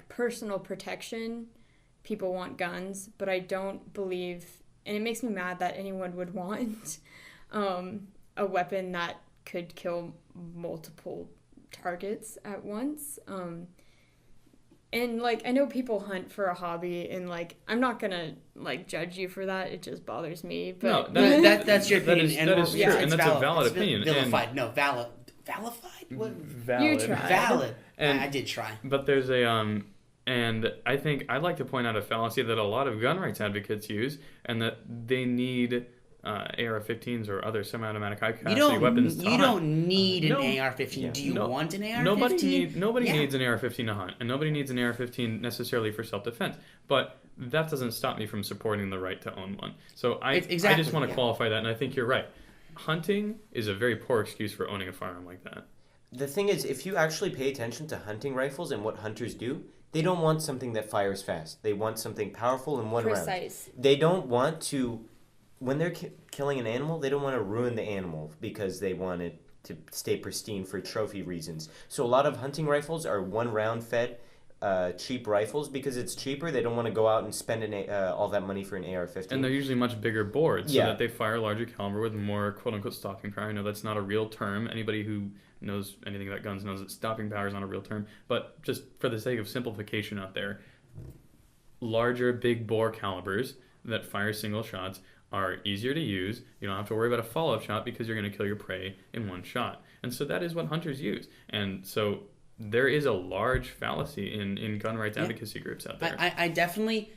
Speaker 3: personal protection, people want guns. But I don't believe, and it makes me mad that anyone would want a weapon that could kill multiple targets at once. And, I know people hunt for a hobby, and, I'm not gonna, judge you for that. It just bothers me. But
Speaker 2: No,
Speaker 1: that's your opinion.
Speaker 2: That is true, and that's a valid opinion.
Speaker 1: Vilified. No, valified? What?
Speaker 2: Valid.
Speaker 3: You tried.
Speaker 1: Valid.
Speaker 2: And,
Speaker 1: I did try.
Speaker 2: But there's and I think I'd like to point out a fallacy that a lot of gun rights advocates use, and that they need AR-15s or other semi-automatic high-capacity weapons to hunt.
Speaker 1: You don't need an AR-15. Yeah. Do you want an AR-15?
Speaker 2: Nobody needs an AR-15 to hunt, and nobody needs an AR-15 necessarily for self-defense. But that doesn't stop me from supporting the right to own one. So I just want to qualify that, and I think you're right. Hunting is a very poor excuse for owning a firearm like that.
Speaker 4: The thing is, if you actually pay attention to hunting rifles and what hunters do, they don't want something that fires fast. They want something powerful in one round. They don't want to... When they're killing an animal, they don't want to ruin the animal because they want it to stay pristine for trophy reasons. So a lot of hunting rifles are one-round fed, cheap rifles because it's cheaper. They don't want to go out and spend all that money for an AR-15.
Speaker 2: And they're usually much bigger boards so that they fire larger caliber with more quote-unquote stopping power. I know that's not a real term. Anybody who knows anything about guns knows that stopping power is not a real term. But just for the sake of simplification out there, larger, big bore calibers that fire single shots are easier to use. You don't have to worry about a follow-up shot because you're going to kill your prey in one shot. And so that is what hunters use. And so there is a large fallacy in gun rights advocacy groups out there.
Speaker 1: I definitely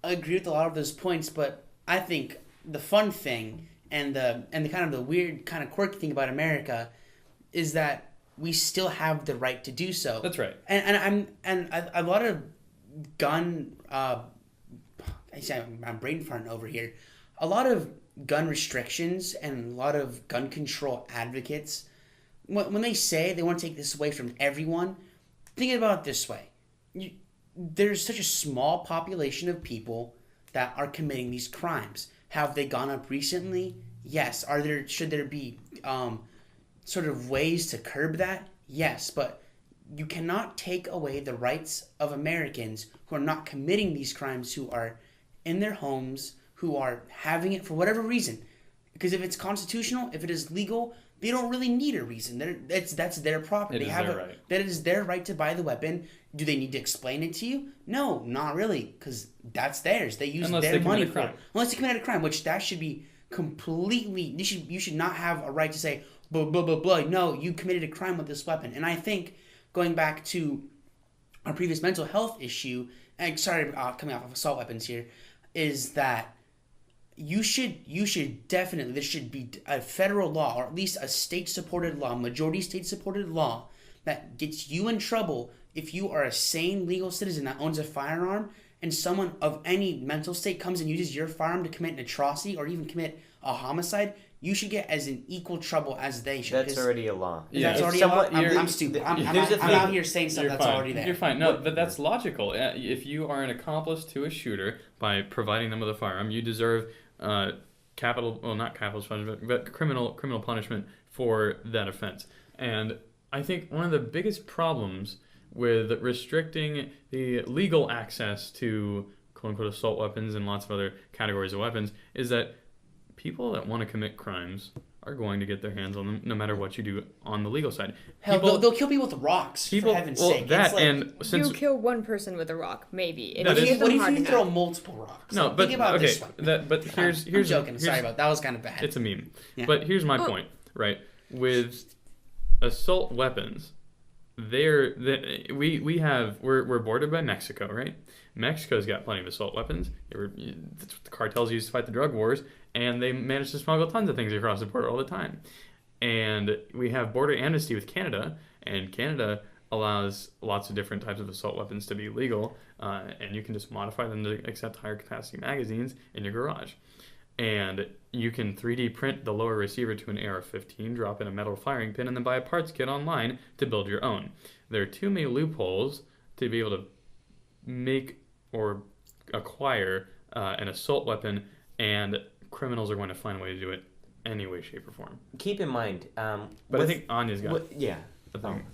Speaker 1: agree with a lot of those points, but I think the fun thing and the kind of the weird kind of quirky thing about America is that we still have the right to do so.
Speaker 2: That's right.
Speaker 1: And a lot of gun I'm brain farting over here. A lot of gun restrictions and a lot of gun control advocates, when they say they want to take this away from everyone, think about it this way. There's such a small population of people that are committing these crimes. Have they gone up recently? Yes. Should there be sort of ways to curb that? Yes. But you cannot take away the rights of Americans who are not committing these crimes, who are in their homes, who are having it for whatever reason. Because if it's constitutional, if it is legal, they don't really need a reason. That's their property.
Speaker 2: Right.
Speaker 1: That is their right to buy the weapon. Do they need to explain it to you? No, not really, because that's theirs. They use their money for it. Unless they committed a crime, which that should be completely. You should not have a right to say blah blah blah blah. No, you committed a crime with this weapon. And I think going back to our previous mental health issue, and sorry, coming off of assault weapons here, is that you should definitely, there should be a federal law, or at least a state-supported law, majority state-supported law, that gets you in trouble if you are a sane legal citizen that owns a firearm and someone of any mental state comes and uses your firearm to commit an atrocity or even commit a homicide. You should get as in equal trouble as they should.
Speaker 4: That's already a law.
Speaker 2: Yeah,
Speaker 1: that's already a law. I'm stupid. I'm out here saying stuff that's already there.
Speaker 2: You're fine. No, but that's logical. If you are an accomplice to a shooter by providing them with a firearm, you deserve not capital punishment, but criminal punishment for that offense. And I think one of the biggest problems with restricting the legal access to quote-unquote assault weapons and lots of other categories of weapons is that people that want to commit crimes are going to get their hands on them no matter what you do on the legal side.
Speaker 1: Hell, they'll kill people with rocks, for heaven's sake.
Speaker 3: You kill one person with a rock, maybe.
Speaker 1: What if you throw multiple rocks?
Speaker 2: No, but
Speaker 1: think about
Speaker 2: okay,
Speaker 1: this one.
Speaker 2: I'm
Speaker 1: joking. Sorry about that. That was kind of bad.
Speaker 2: It's a meme. Yeah. But here's my point, right? With assault weapons, we're bordered by Mexico, right? Mexico's got plenty of assault weapons. That's what the cartels use to fight the drug wars, and they manage to smuggle tons of things across the border all the time. And we have border amnesty with Canada, and Canada allows lots of different types of assault weapons to be legal, and you can just modify them to accept higher capacity magazines in your garage. And you can 3D print the lower receiver to an AR-15, drop in a metal firing pin, and then buy a parts kit online to build your own. There are too many loopholes to be able to make or acquire an assault weapon, and criminals are going to find a way to do it any way, shape, or form.
Speaker 4: Keep in mind,
Speaker 2: but I think Anya's got
Speaker 4: the thing.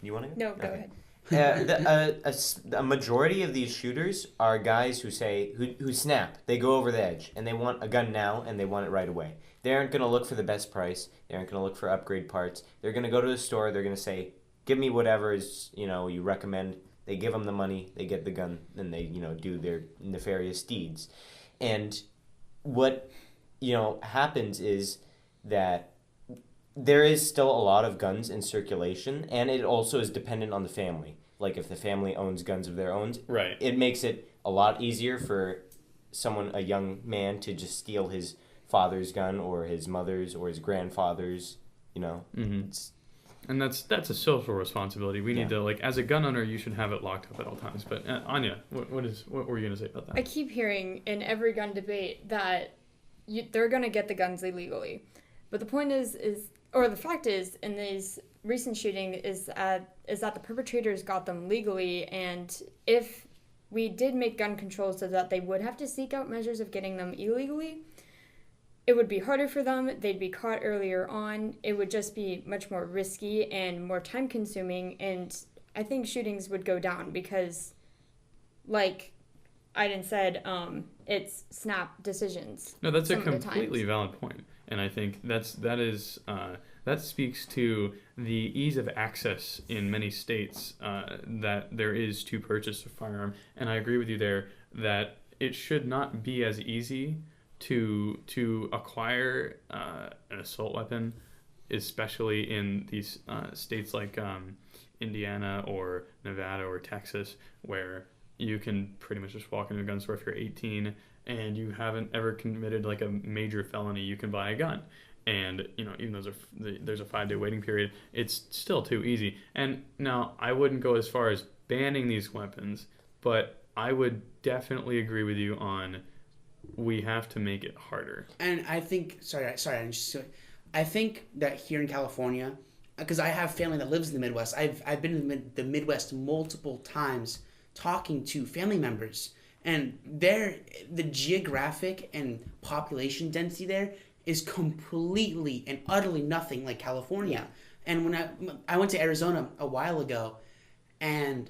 Speaker 4: You want to go?
Speaker 3: No, go ahead.
Speaker 4: A majority of these shooters are guys who snap. They go over the edge and they want a gun now and they want it right away. They aren't going to look for the best price. They aren't going to look for upgrade parts. They're going to go to the store. They're going to say, "Give me whatever is you recommend." They give them the money. They get the gun, and they do their nefarious deeds. And what happens is that there is still a lot of guns in circulation, and it also is dependent on the family. Like if the family owns guns of their own,
Speaker 2: right, it
Speaker 4: makes it a lot easier for a young man, to just steal his father's gun or his mother's or his grandfather's.
Speaker 2: Mm-hmm. And that's a social responsibility. We need to, as a gun owner, you should have it locked up at all times. But Anya, what were you going to say about that?
Speaker 3: I keep hearing in every gun debate that they're going to get the guns illegally. But the point the fact is, in these recent shooting is that the perpetrators got them legally, and if we did make gun control so that they would have to seek out measures of getting them illegally, it would be harder for them. They'd be caught earlier on. It would just be much more risky and more time consuming, and I think shootings would go down because, like Aydin said, it's snap decisions.
Speaker 2: No, that's a completely valid point. And I think that speaks to the ease of access in many states that there is to purchase a firearm. And I agree with you there that it should not be as easy to acquire an assault weapon, especially in these states like Indiana or Nevada or Texas, where you can pretty much just walk into a gun store if you're 18 and you haven't ever committed like a major felony, you can buy a gun. And, even though there's a 5-day waiting period, it's still too easy. And now, I wouldn't go as far as banning these weapons, but I would definitely agree with you on we have to make it harder.
Speaker 1: And I think, I think that here in California, because I have family that lives in the Midwest, I've been in the Midwest multiple times talking to family members, and the geographic and population density there is completely and utterly nothing like California. And when I went to Arizona a while ago, and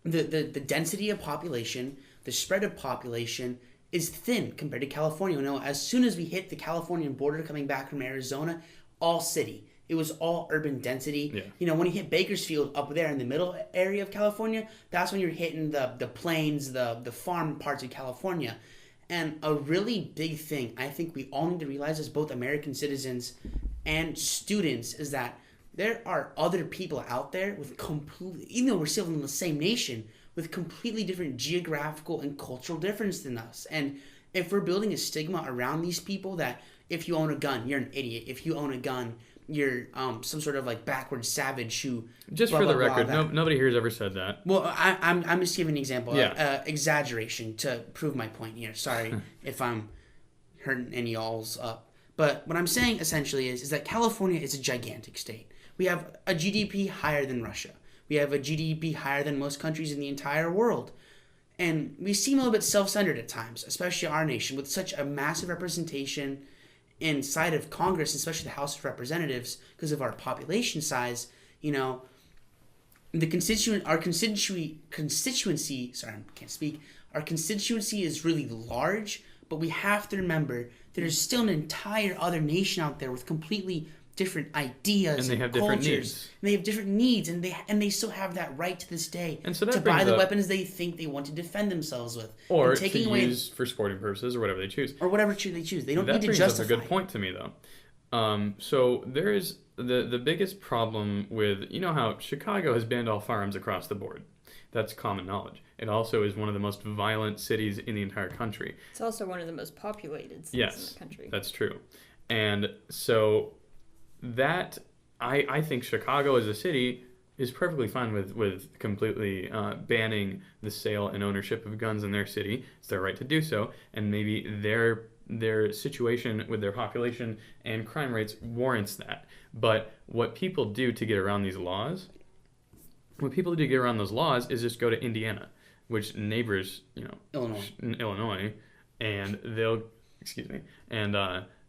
Speaker 1: the density of population, the spread of population is thin compared to California. As soon as we hit the Californian border coming back from Arizona, all city. It was all urban density.
Speaker 2: Yeah.
Speaker 1: When you hit Bakersfield up there in the middle area of California, that's when you're hitting the plains, the farm parts of California. And a really big thing I think we all need to realize as both American citizens and students is that there are other people out there with even though we're still in the same nation, with completely different geographical and cultural difference than us. And if we're building a stigma around these people that if you own a gun, you're an idiot. If you own a gun, you're some sort of like backward savage who...
Speaker 2: Just
Speaker 1: blah,
Speaker 2: for the
Speaker 1: blah,
Speaker 2: record,
Speaker 1: blah,
Speaker 2: nobody here has ever said that.
Speaker 1: Well, I'm just giving an example.
Speaker 2: Yeah.
Speaker 1: Exaggeration to prove my point here. Sorry if I'm hurting any y'alls up. But what I'm saying essentially is that California is a gigantic state. We have a GDP higher than Russia. We have a GDP higher than most countries in the entire world. And we seem a little bit self-centered at times, especially our nation, with such a massive representation inside of Congress, especially the House of Representatives, because of our population size. Our constituency, our constituency is really large, but we have to remember there's still an entire other nation out there with completely different ideas
Speaker 2: And they have different
Speaker 1: cultures.
Speaker 2: needs.
Speaker 1: And they have different needs, and they still have that right to this day
Speaker 2: And so that
Speaker 1: to buy
Speaker 2: brings
Speaker 1: the
Speaker 2: up-
Speaker 1: weapons they think they want to defend themselves with,
Speaker 2: Or
Speaker 1: and
Speaker 2: to
Speaker 1: taking away
Speaker 2: use for sporting purposes or whatever they choose.
Speaker 1: or whatever they choose. They don't
Speaker 2: That
Speaker 1: need to
Speaker 2: brings up
Speaker 1: justify.
Speaker 2: a good point to me, though. So there is the biggest problem with, how Chicago has banned all firearms across the board. That's common knowledge. It also is one of the most violent cities in the entire country.
Speaker 3: It's also one of the most populated cities
Speaker 2: Yes,
Speaker 3: in the country.
Speaker 2: that's true. And so that, I think Chicago as a city is perfectly fine with completely banning the sale and ownership of guns in their city. It's their right to do so, and maybe their situation with their population and crime rates warrants that. But what people do to get around these laws, is just go to Indiana, which neighbors, Illinois, and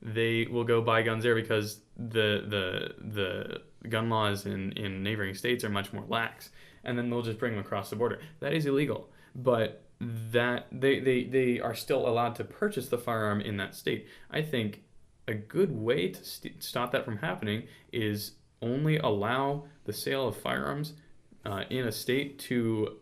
Speaker 2: they will go buy guns there because the gun laws in neighboring states are much more lax, and then they'll just bring them across the border. That is illegal, but that they are still allowed to purchase the firearm in that state. I think a good way to stop that from happening is only allow the sale of firearms in a state to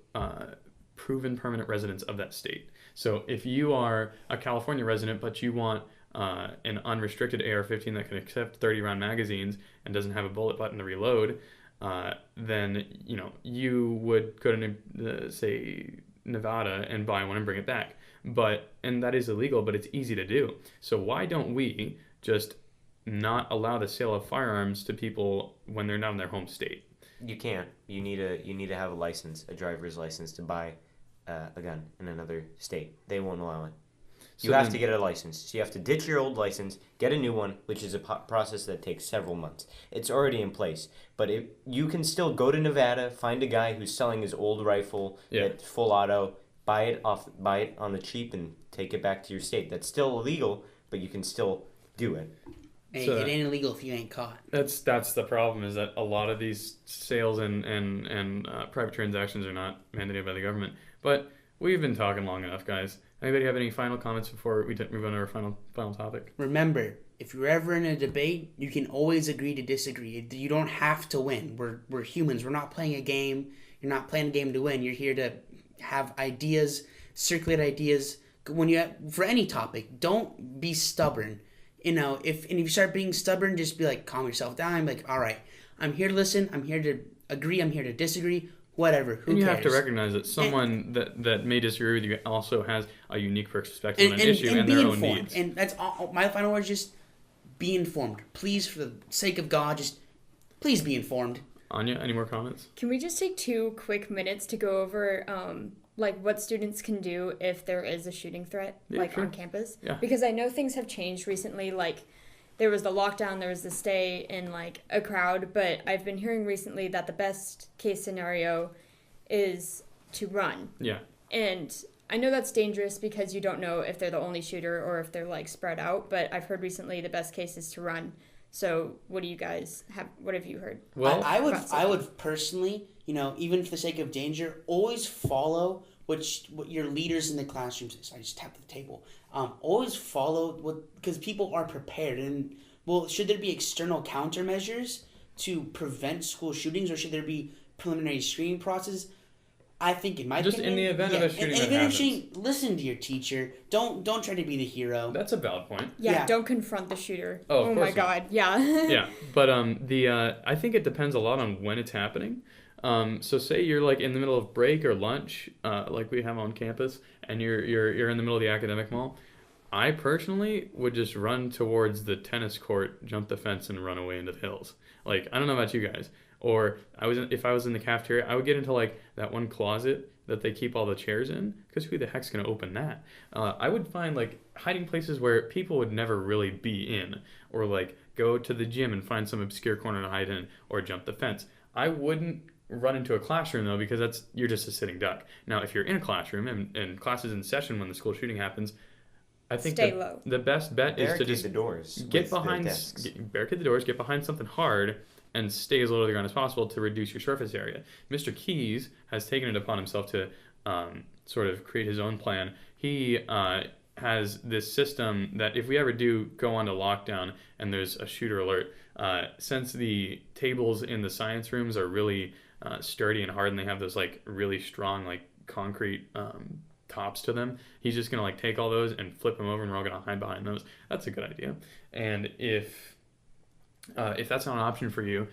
Speaker 2: proven permanent residents of that state. So if you are a California resident but you want an unrestricted AR-15 that can accept 30-round magazines and doesn't have a bullet button to reload, then you would go to say Nevada and buy one and bring it back. And that is illegal, but it's easy to do. So why don't we just not allow the sale of firearms to people when they're not in their home state?
Speaker 4: You can't. You need to have a license, a driver's license, to buy a gun in another state. They won't allow it. You have to get a license. So you have to ditch your old license, get a new one, which is a process that takes several months. It's already in place. But you can still go to Nevada, find a guy who's selling his old rifle, that's full auto, buy it on the cheap, and take it back to your state. That's still illegal, but you can still do it.
Speaker 1: Hey,
Speaker 2: So
Speaker 1: it ain't illegal if you ain't caught.
Speaker 2: That's the problem, is that a lot of these sales and private transactions are not mandated by the government. But we've been talking long enough, guys. Anybody have any final comments before we move on to our final topic?
Speaker 1: Remember, if you're ever in a debate, you can always agree to disagree. You don't have to win. We're humans. We're not playing a game. You're not playing a game to win. You're here to have ideas, circulate ideas. For any topic, don't be stubborn. If you start being stubborn, just be like, calm yourself down. Like, all right, I'm here to listen. I'm here to agree. I'm here to disagree. Whatever. Who
Speaker 2: and you
Speaker 1: cares?
Speaker 2: have to recognize that someone that may disagree with you also has a unique perspective on an issue and
Speaker 1: be
Speaker 2: their own
Speaker 1: informed.
Speaker 2: needs.
Speaker 1: And that's all, my final word is just be informed. Please, for the sake of God, just please be informed.
Speaker 2: Anya, any more comments?
Speaker 3: Can we just take 2 quick minutes to go over what students can do if there is a shooting threat
Speaker 2: Sure.
Speaker 3: on campus?
Speaker 2: Yeah.
Speaker 3: Because I know things have changed recently. There was the lockdown, there was the stay in a crowd, but I've been hearing recently that the best case scenario is to run.
Speaker 2: Yeah.
Speaker 3: And I know that's dangerous because you don't know if they're the only shooter or if they're spread out, but I've heard recently the best case is to run. So what do you guys have? What have you heard?
Speaker 2: Well,
Speaker 1: I would personally, even for the sake of danger, always follow what your leaders in the classroom say. So I just tapped the table. Always follow because people are prepared. And should there be external countermeasures to prevent school shootings, or should there be preliminary screening process? I think in my opinion,
Speaker 2: in the event of a shooting
Speaker 1: listen to your teacher. Don't try to be the hero.
Speaker 2: That's a valid point.
Speaker 3: Yeah. Don't confront the shooter.
Speaker 2: Oh, of
Speaker 3: my
Speaker 2: course
Speaker 3: God. Yeah.
Speaker 2: Yeah, but I think it depends a lot on when it's happening. So say you're in the middle of break or lunch, like we have on campus, and you're in the middle of the academic mall. I personally would just run towards the tennis court, jump the fence, and run away into the hills. I don't know about you guys. Or if I was in the cafeteria, I would get into that one closet that they keep all the chairs in, because who the heck's gonna open that? I would find hiding places where people would never really be in, or go to the gym and find some obscure corner to hide in, or jump the fence. I wouldn't run into a classroom though, because you're just a sitting duck. Now, if you're in a classroom and class is in session when the school shooting happens, I think the best bet is to just
Speaker 4: barricade the doors,
Speaker 2: barricade the doors, get behind something hard, and stay as low to the ground as possible to reduce your surface area. Mr. Keys has taken it upon himself to sort of create his own plan. He has this system that if we ever do go on to lockdown and there's a shooter alert, since the tables in the science rooms are really sturdy and hard, and they have those really strong concrete tops to them, he's just gonna take all those and flip them over, and we're all gonna hide behind those. That's a good idea. And if that's not an option for you,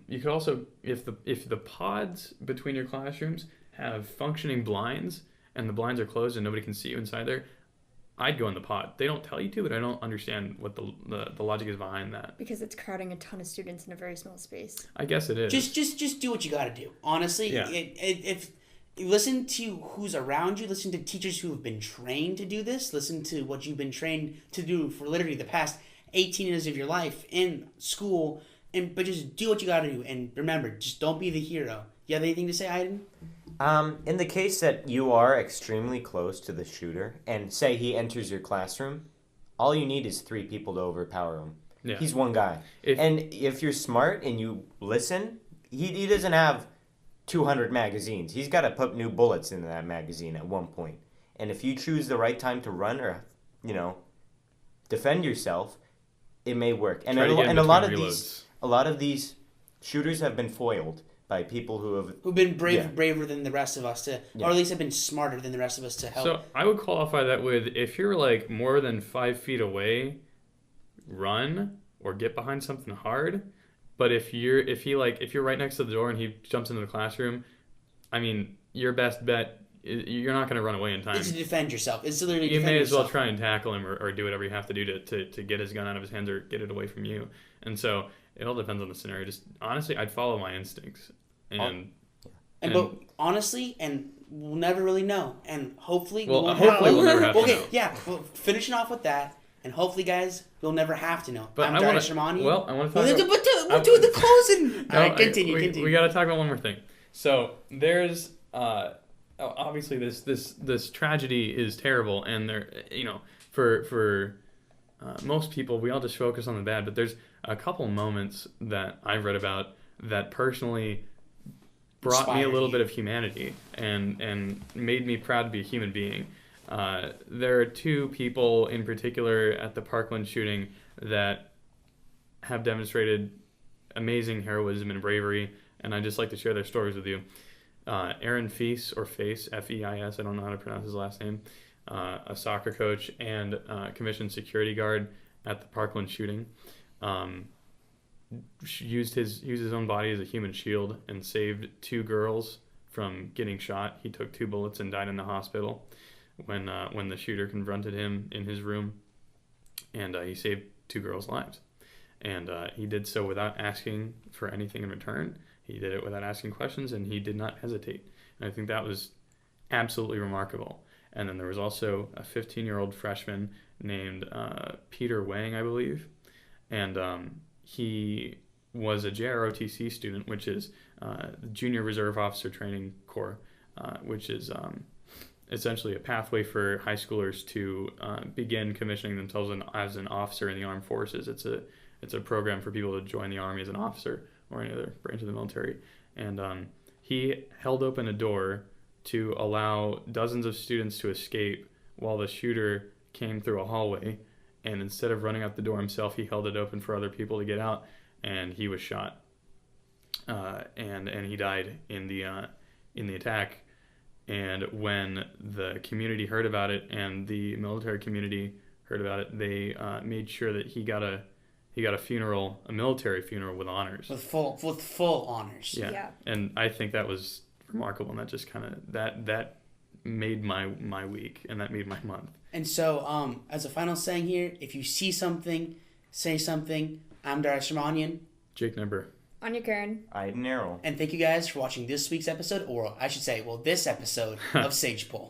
Speaker 2: you could also, if the pods between your classrooms have functioning blinds and the blinds are closed and nobody can see you inside there, I'd go in the pod. They don't tell you to, but I don't understand what the logic is behind that.
Speaker 3: Because it's crowding a ton of students in a very small space.
Speaker 2: I guess it is.
Speaker 1: Just do what you got to do. Honestly,
Speaker 2: yeah.
Speaker 1: If listen to who's around you, listen to teachers who have been trained to do this, listen to what you've been trained to do for literally the past 18 years of your life in school, but just do what you got to do. And remember, just don't be the hero. You have anything to say, Aydin?
Speaker 4: In the case that you are extremely close to the shooter, and say he enters your classroom, all you need is 3 people to overpower him. Yeah. He's one guy. And if you're smart and you listen, he doesn't have 200 magazines. He's got to put new bullets into that magazine at one point. And if you choose the right time to run or, defend yourself, it may work. And a lot of these shooters have been foiled by people who've been
Speaker 1: braver than the rest of us or at least have been smarter than the rest of us to help.
Speaker 2: So I would qualify that with, if you're more than 5 feet away, run or get behind something hard. But if you're right next to the door and he jumps into the classroom, I mean, your best bet is you're not going to run away in time.
Speaker 1: It's to defend yourself. It's to literally
Speaker 2: you
Speaker 1: defend
Speaker 2: may as well
Speaker 1: yourself.
Speaker 2: try and tackle him or do whatever you have to do to get his gun out of his hands or get it away from you. And so it all depends on the scenario. Just honestly, I'd follow my instincts. But
Speaker 1: honestly, and we'll never really know. And hopefully,
Speaker 2: we'll never have to know.
Speaker 1: Yeah. Well, finishing off with that, and hopefully, guys, we'll never have to know.
Speaker 2: But
Speaker 1: I'm Darius Rahmanian.
Speaker 2: Well, I want to talk
Speaker 1: we're doing the closing. All right, continue.
Speaker 2: We got to talk about one more thing. So there's obviously this tragedy is terrible, and there, for most people, we all just focus on the bad. But there's a couple moments that I've read about that personally brought me a little bit of humanity and made me proud to be a human being. There are 2 people in particular at the Parkland shooting that have demonstrated amazing heroism and bravery, and I'd just like to share their stories with you. Aaron Feis, or Face, F-E-I-S, I don't know how to pronounce his last name, a soccer coach and commissioned security guard at the Parkland shooting. used his own body as a human shield and saved 2 girls from getting shot. He took 2 bullets and died in the hospital when the shooter confronted him in his room, and he saved 2 girls' lives. And he did so without asking for anything in return. He did it without asking questions, and he did not hesitate. And I think that was absolutely remarkable. And then there was also a 15-year-old freshman named Peter Wang, I believe, and he was a JROTC student, which is the Junior Reserve Officer Training Corps, which is essentially a pathway for high schoolers to begin commissioning themselves as an officer in the armed forces. It's a program for people to join the Army as an officer or any other branch of the military. And he held open a door to allow dozens of students to escape while the shooter came through a hallway. And instead of running out the door himself, he held it open for other people to get out, and he was shot. And he died in the attack. And when the community heard about it and the military community heard about it, they made sure that he got a funeral, a military funeral with honors.
Speaker 1: With full honors.
Speaker 2: Yeah. And I think that was remarkable, and that just kind of that made my week, and that made my month.
Speaker 1: And so, as a final saying here, if you see something, say something. I'm Darius Rahmanian.
Speaker 2: Jake Number.
Speaker 3: Aine Kern.
Speaker 4: Aydin Erol.
Speaker 1: And thank you guys for watching this week's episode, or I should say, this episode of SagePOL.